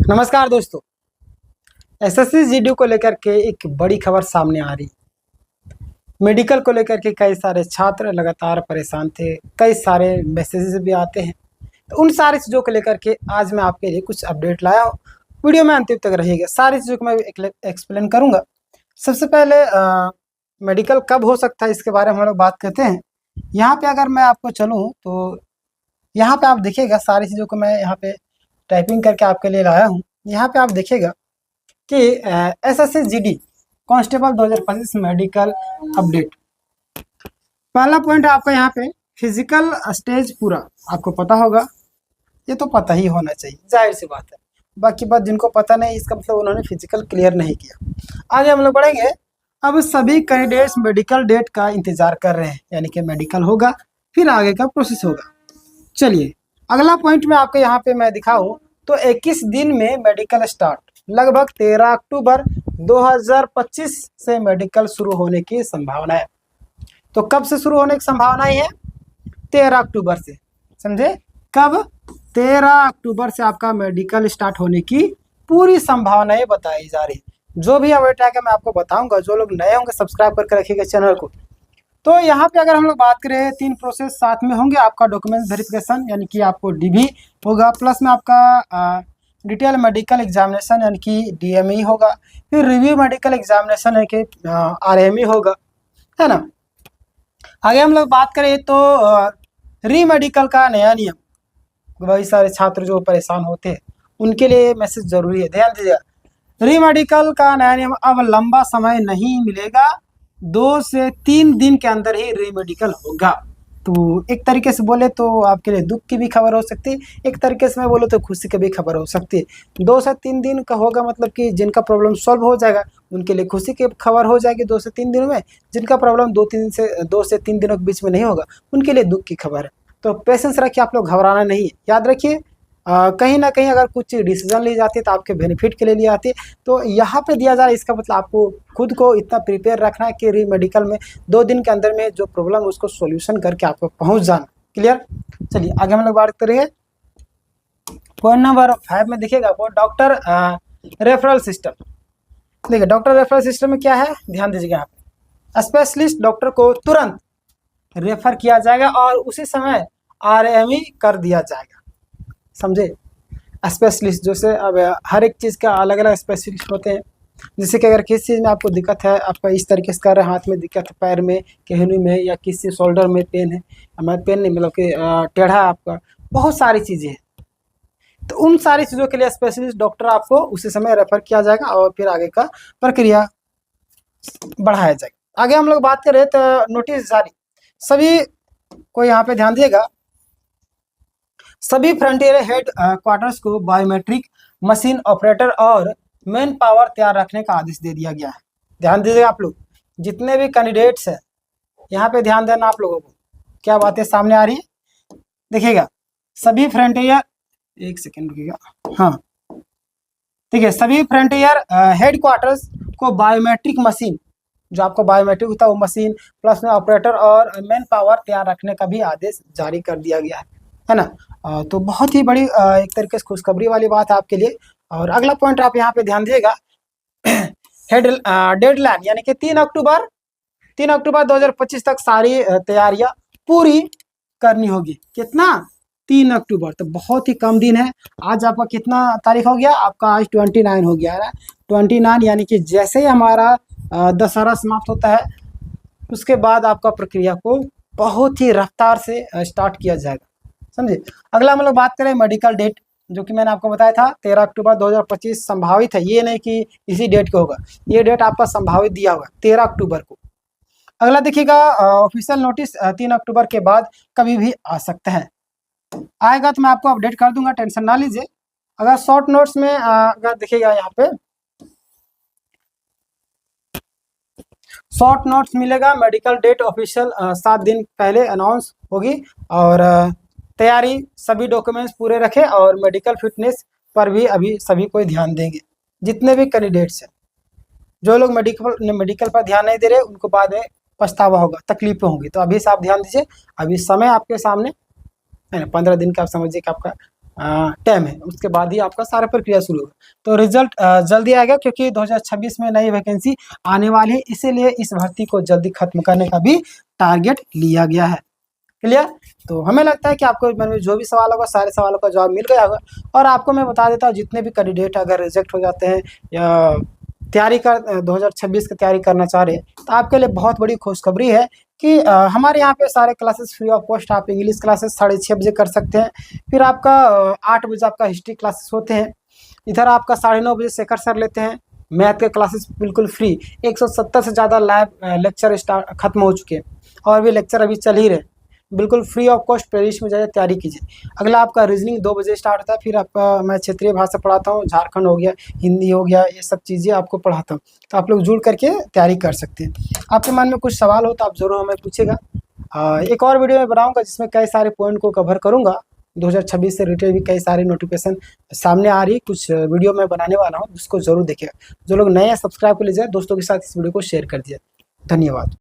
नमस्कार दोस्तों। SSC GD को लेकर के एक बड़ी खबर सामने आ रही। मेडिकल को लेकर के कई सारे छात्र लगातार परेशान थे, कई सारे मैसेजेस भी आते हैं। तो उन सारी चीज़ों को लेकर के आज मैं आपके लिए कुछ अपडेट लाया हूँ। वीडियो में अंतिम तक रहिएगा, सारी चीज़ों को मैं एक्सप्लेन करूँगा। सबसे पहले मेडिकल कब हो सकता है इसके बारे में हम लोग बात करते हैं। यहाँ पे अगर मैं आपको चलूँ तो यहाँ पे आप देखिएगा, सारी चीज़ों को मैं यहाँ पे टाइपिंग करके आपके लिए लाया हूँ। यहाँ पे आप देखिएगा कि SSC GD constable 2025 medical update. पहला पॉइंट आपका यहाँ पे फिजिकल स्टेज पूरा आपको पता होगा, ये तो पता ही होना चाहिए, जाहिर सी बात है। बाकी बात जिनको पता नहीं इसका मतलब उन्होंने फिजिकल क्लियर नहीं किया। आगे हम लोग बढ़ेंगे। अब सभी कैंडिडेट्स मेडिकल डेट का इंतजार कर रहे हैं, यानी कि मेडिकल होगा फिर आगे का प्रोसेस होगा। चलिए अगला पॉइंट में आपको यहाँ पे मैं दिखाऊं तो 21 दिन में मेडिकल स्टार्ट। लगभग 13 अक्टूबर 2025 से मेडिकल शुरू होने की संभावना है। तो कब से शुरू होने की संभावना है? 13 अक्टूबर से। समझे? कब? 13 अक्टूबर से आपका मेडिकल स्टार्ट होने की पूरी संभावनाएं बताई जा रही है। जो भी अपडेट है मैं आपको बताऊंगा। जो लोग नए होंगे सब्सक्राइब करके रखिएगा चैनल को। तो यहाँ पे अगर हम लोग बात करें 3 प्रोसेस साथ में होंगे। आपका डॉक्यूमेंट्स वेरिफिकेशन यानी कि आपको डीबी होगा, प्लस में आपका डिटेल मेडिकल एग्जामिनेशन यानी कि डीएमई होगा, फिर रिव्यू मेडिकल एग्जामिनेशन यानी कि आरएमई होगा, है ना। आगे हम लोग बात करें तो री मेडिकल का नया नियम। वही सारे छात्र जो परेशान होते हैं उनके लिए मैसेज जरूरी है, ध्यान दीजिएगा। री मेडिकल का नया नियम, अब लंबा समय नहीं मिलेगा, 2 से 3 दिन के अंदर ही री मेडिकल होगा। तो एक तरीके से बोले तो आपके लिए दुख की भी खबर हो सकती है, एक तरीके से मैं बोलूँ तो खुशी की भी खबर हो सकती है। 2 से 3 दिन का होगा मतलब कि जिनका प्रॉब्लम सॉल्व हो जाएगा उनके लिए खुशी की खबर हो जाएगी 2 से 3 दिनों में। जिनका प्रॉब्लम 2 से 3 दिनों के बीच में नहीं होगा उनके लिए दुख की खबर है। तो पेशेंस रखिए, आप लोग घबराना नहीं है। याद रखिए कहीं ना कहीं अगर कुछ डिसीजन ली जाती है तो आपके बेनिफिट के लिए ली जाती है। तो यहाँ पे दिया जा रहा है, इसका मतलब आपको खुद को इतना प्रिपेयर रखना है कि री मेडिकल में 2 दिन के अंदर में जो प्रॉब्लम है उसको सॉल्यूशन करके आपको पहुंच जाना। क्लियर? चलिए आगे हम लोग बात करेंगे। पॉइंट नंबर 5 में देखिएगा वो डॉक्टर रेफरल सिस्टम। देखिए डॉक्टर रेफरल सिस्टम में क्या है, ध्यान दीजिएगा। यहाँ पे स्पेशलिस्ट डॉक्टर को तुरंत रेफर किया जाएगा और उसी समय आरएमई कर दिया जाएगा। समझे? स्पेशलिस्ट जैसे अब हर एक चीज़ का अलग अलग स्पेशलिस्ट होते हैं। जैसे कि अगर किसी चीज़ में आपको दिक्कत है, आपका इस तरीके से कर रहे हैं, हाथ में दिक्कत है, पैर में, कहनी में, या किसी शोल्डर में पेन है, हमारे पेन नहीं मतलब कि टेढ़ा है आपका, बहुत सारी चीज़ें हैं। तो उन सारी चीज़ों के लिए स्पेशलिस्ट डॉक्टर आपको उसी समय रेफर किया जाएगा और फिर आगे का प्रक्रिया बढ़ाया जाएगा। आगे हम लोग बात करें तो नोटिस जारी। सभी को यहाँ पे ध्यान दिएगा, सभी फ्रंटियर हेड क्वार्टर्स को बायोमेट्रिक मशीन ऑपरेटर और मैन पावर तैयार रखने का आदेश दे दिया गया है। ध्यान दीजिएगा आप लोग, जितने भी कैंडिडेट्स हैं यहाँ पे ध्यान देना आप लोगों को। क्या बातें सामने आ रही है देखिएगा। सभी फ्रंटियर, एक सेकेंड रुकिएगा, हाँ ठीक है, सभी फ्रंटियर हेड क्वार्टर्स को बायोमेट्रिक मशीन, जो आपको बायोमेट्रिक होता है वो मशीन, प्लस में ऑपरेटर और मैन पावर तैयार रखने का भी आदेश जारी कर दिया गया है ना। तो बहुत ही बड़ी एक तरीके से खुशखबरी वाली बात है आपके लिए। और अगला पॉइंट आप यहाँ पे ध्यान दीजिएगा, डेडलाइन यानी कि 3 अक्टूबर 2025 तक सारी तैयारियां पूरी करनी होगी। कितना? 3 अक्टूबर। तो बहुत ही कम दिन है। आज आपका कितना तारीख हो गया? आपका आज 29 हो गया है ना। 29 यानी कि जैसे ही हमारा दशहरा समाप्त होता है उसके बाद आपका प्रक्रिया को बहुत ही रफ्तार से स्टार्ट किया जाएगा। समझे? अगला हम लोग बात करें मेडिकल डेट, जो कि मैंने आपको बताया था 13 अक्टूबर 2025 संभावित है। ये नहीं कि इसी डेट को होगा, ये डेट आपका संभावित दिया हुआ 13 अक्टूबर को। अगला देखिएगा, ऑफिशियल नोटिस 3 अक्टूबर के बाद कभी भी आ सकता है। आएगा तो मैं आपको अपडेट कर दूंगा, टेंशन ना लीजिए। अगर शॉर्ट नोट्स में अगर देखिएगा यहाँ पे शॉर्ट नोट्स मिलेगा। मेडिकल डेट ऑफिशियल 7 दिन पहले अनाउंस होगी और तैयारी सभी डॉक्यूमेंट्स पूरे रखें और मेडिकल फिटनेस पर भी अभी सभी कोई ध्यान देंगे। जितने भी कैंडिडेट्स हैं, जो लोग मेडिकल पर ध्यान नहीं दे रहे उनको बाद में पछतावा होगा, तकलीफें होंगी। तो अभी से आप ध्यान दीजिए, अभी समय आपके सामने है ना। 15 दिन का आप समझिए कि आपका टाइम है, उसके बाद ही आपका सारा प्रक्रिया शुरू होगा। तो रिजल्ट जल्दी आएगा, क्योंकि 2026 में नई वैकेंसी आने वाली है, इसीलिए इस भर्ती को जल्दी खत्म करने का भी टारगेट लिया गया है। क्लियर? तो हमें लगता है कि आपको मन में जो भी सवाल होगा सारे सवालों का जवाब मिल गया होगा। और आपको मैं बता देता हूँ, जितने भी कैंडिडेट अगर रिजेक्ट हो जाते हैं या तैयारी कर 2026 की तैयारी करना चाह रहे हैं, तो आपके लिए बहुत बड़ी खुशखबरी है कि हमारे यहाँ पे सारे क्लासेस फ्री ऑफ कॉस्ट। आप इंग्लिश क्लासेस 6:30 बजे कर सकते हैं, फिर आपका 8 बजे आपका हिस्ट्री क्लासेस होते हैं, इधर आपका 9:30 बजे शेखर सर लेते हैं मैथ के क्लासेस बिल्कुल फ्री। 170 से ज़्यादा लैब लेक्चर स्टार्ट खत्म हो चुके हैं, और भी लेक्चर अभी चल ही रहे, बिल्कुल फ्री ऑफ कॉस्ट प्लेलिस्ट में जाइए, तैयारी कीजिए। अगला आपका रीजनिंग 2 बजे स्टार्ट होता है, फिर आपका मैं क्षेत्रीय भाषा पढ़ाता हूँ, झारखंड हो गया, हिंदी हो गया, ये सब चीज़ें आपको पढ़ाता हूँ, तो आप लोग जुड़ करके तैयारी कर सकते हैं। आपके मन में कुछ सवाल हो तो आप ज़रूर हमें पूछेगा। एक और वीडियो मैं बनाऊँगा जिसमें कई सारे पॉइंट को कवर करूँगा। 2026 से रिलेटेड भी कई सारे नोटिफिकेशन सामने आ रही है, कुछ वीडियो मैं बनाने वाला हूँ, उसको ज़रूर देखिएगा। जो लोग नए हैं सब्सक्राइब कर लीजिए, दोस्तों के साथ इस वीडियो को शेयर कर दिया। धन्यवाद।